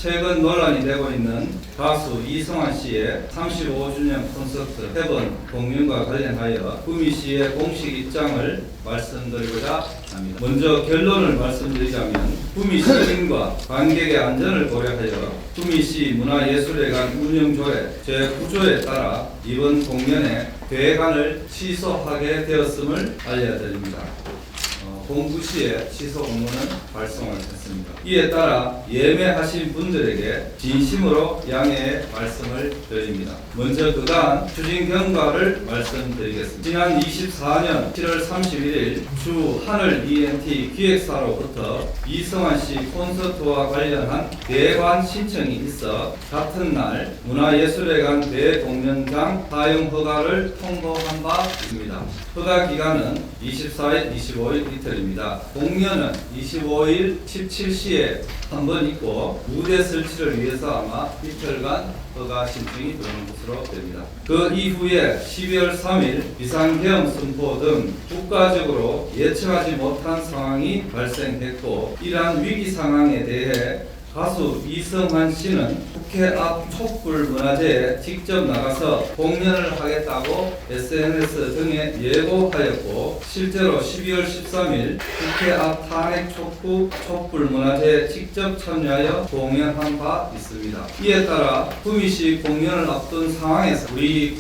최근 논란이 되고 있는 가수 이승환 씨의 35주년 콘서트 해번 공연과 관련하여 구미 씨의 공식 입장을 말씀드리고자 합니다. 먼저 결론을 말씀드리자면 구미 시민과 관객의 안전을 고려하여 구미시 문화예술회관 운영조례 제9조에 따라 이번 공연의 개관을 취소하게 되었음을 알려드립니다. 공구 시에 취소 공문은 발송을 했습니다. 이에 따라 예매하신 분들에게 진심으로 양해의 말씀을 드립니다. 먼저 그간 추진 경과를 말씀드리겠습니다. 지난 24년 7월 31일 주 하늘 ENT 기획사로부터 이승환 씨 콘서트와 관련한 대관 신청이 있어 같은 날 문화예술회관 대공연장 사용 허가를 통보한 바 있습니다. 허가 기간은 24일, 25일 이틀입니다. 공연은 25일 17시에 한 번 있고 무대 설치를 위해서 아마 이틀간 허가 신청이 들어오는 것으로 됩니다. 그 이후에 12월 3일 비상계엄 선포 등 국가적으로 예측하지 못한 상황이 발생했고 이러한 위기 상황에 대해 가수 이승환 씨는 국회 앞 촛불문화제에 직접 나가서 공연을 하겠다고 SNS 등에 예고하였고 실제로 12월 13일 국회 앞 탄핵 촛불문화제에 직접 참여하여 공연한 바 있습니다. 이에 따라 구미시 공연을 앞둔 상황에서 우리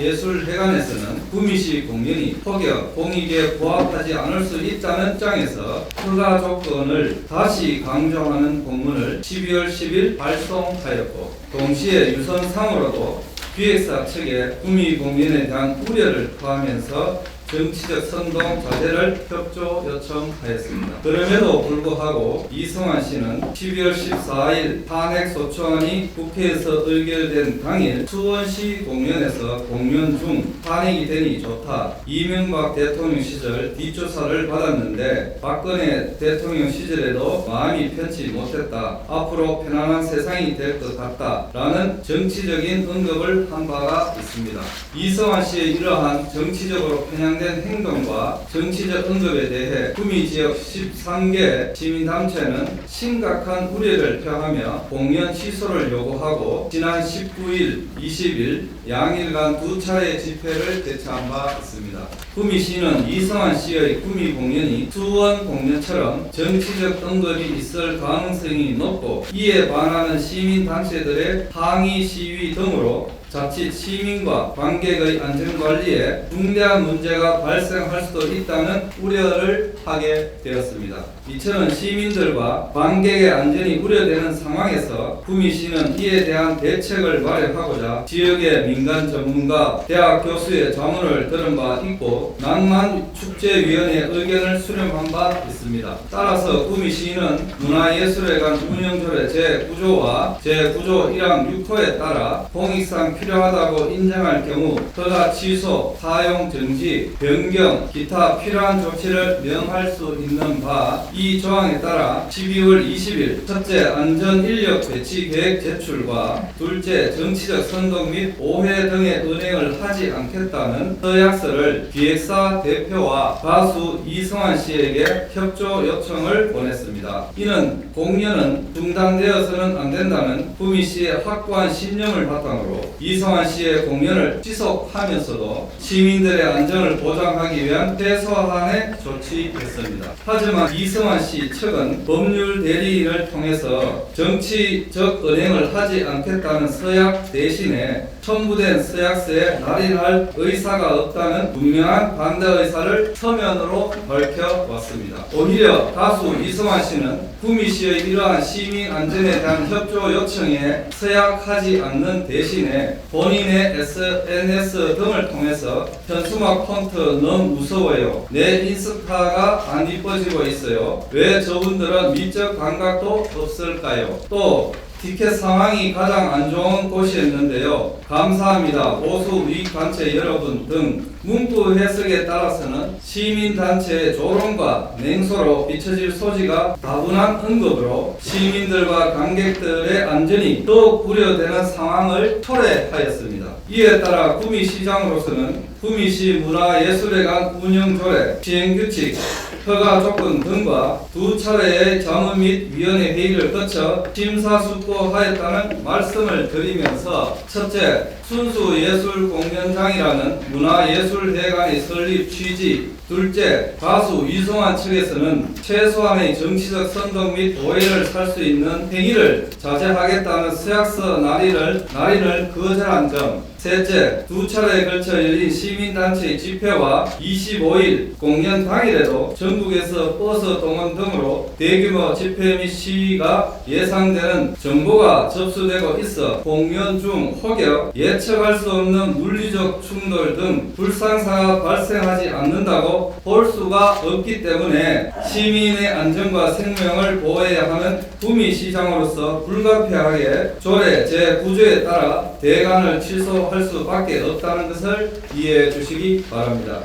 구미문화예술회관에서는 구미시 공연이 폭격, 공익에 부합하지 않을 수 있다는 입장에서 허가 조건을 다시 강조하는 공문을 12월 10일 발송하였고 동시에 유선상으로도 기획사 측에 구미 공연에 대한 우려를 포함해서 정치적 선동 자제를 협조 요청하였습니다. 그럼에도 불구하고 이승환 씨는 12월 14일 탄핵 소추안이 국회에서 의결된 당일 수원시 공연에서 공연 중 탄핵이 되니 좋다. 이명박 대통령 시절 뒷조사를 받았는데 박근혜 대통령 시절에도 마음이 편치 못했다. 앞으로 편안한 세상이 될 것 같다. 라는 정치적인 언급을 한 바가 있습니다. 이승환 씨의 이러한 정치적으로 편향된 행동과 정치적 언급에 대해 구미 지역 13개 시민단체는 심각한 우려를 표하며 공연 취소를 요구하고 지난 19일, 20일 양일간 두 차례 집회를 개최한 바 있습니다. 구미시는 이승환 씨의 구미 공연이 수원 공연처럼 정치적 언급이 있을 가능성이 높고 이에 반하는 시민단체들의 항의 시위 등으로 자칫 시민과 관객의 안전관리에 중대한 문제가 발생할 수도 있다는 우려를 하게 되었습니다. 이처럼 시민들과 관객의 안전이 우려되는 상황에서 구미시는 이에 대한 대책을 마련하고자 지역의 민간 전문가, 대학 교수의 자문을 들은 바 있고 낭만축제위원회 의견을 수렴한 바 있습니다. 따라서 구미시는 문화예술회관 운영조례 제9조와 제9조 1항 6호에 따라 공익상 필요하다고 인정할 경우 허가 취소, 사용 정지, 변경, 기타 필요한 조치를 명할 수 있는 바 이 조항에 따라 12월 20일 첫째 안전인력 배치 계획 제출과 둘째 정치적 선동 및 오해 등의 은행을 하지 않겠다는 서약서를 기획사 대표와 가수 이승환 씨에게 협조 요청을 보냈습니다. 이는 공연은 중단되어서는 안 된다는 구미 씨의 확고한 신념을 바탕으로 이승환 씨의 공연을 지속하면서도 시민들의 안전을 보장하기 위한 최소한의 조치였습니다. 하지만 이승환 씨 측은 법률 대리인을 통해서 정치적 은행을 하지 않겠다는 서약 대신에 첨부된 서약서에 날인할 의사가 없다는 분명한 반대 의사를 서면으로 밝혀왔습니다. 오히려 가수 이승환 씨는 구미시의 이러한 시민 안전에 대한 협조 요청에 서약하지 않는 대신에 본인의 SNS 등을 통해서 현수막 폰트 너무 무서워요. 내 인스타가 안 이뻐지고 있어요. 왜 저분들은 미적 감각도 없을까요? 또 티켓 상황이 가장 안 좋은 곳이었는데요. 감사합니다. 보수 우익단체 여러분 등 문구 해석에 따라서는 시민단체의 조롱과 냉소로 비춰질 소지가 다분한 언급으로 시민들과 관객들의 안전이 더욱 우려되는 상황을 초래하였습니다. 이에 따라 구미시장으로서는 구미시 문화예술회관 운영조례 시행규칙 허가 조건 등과 2차례의 자문 및 위원회 회의를 거쳐 심사숙고하였다는 말씀을 드리면서 첫째, 순수예술공연장이라는 문화예술회관의 설립 취지, 둘째, 가수 이송환 측에서는 최소한의 정치적 선동 및 오해를 살 수 있는 행위를 자제하겠다는 서약서 날인을 거절한 점, 셋째, 2차례에 걸쳐 열린 시민단체 집회와 25일 공연 당일에도 전국에서 버스 동원 등으로 대규모 집회 및 시위가 예상되는 정보가 접수되고 있어 공연 중 혹여 예측할 수 없는 물리적 충돌 등 불상사가 발생하지 않는다고 볼 수가 없기 때문에 시민의 안전과 생명을 보호해야 하는 구미시장으로서 불가피하게 조례 제9조에 따라 대관을 취소할 수밖에 없다는 것을 이해해 주시기 바랍니다.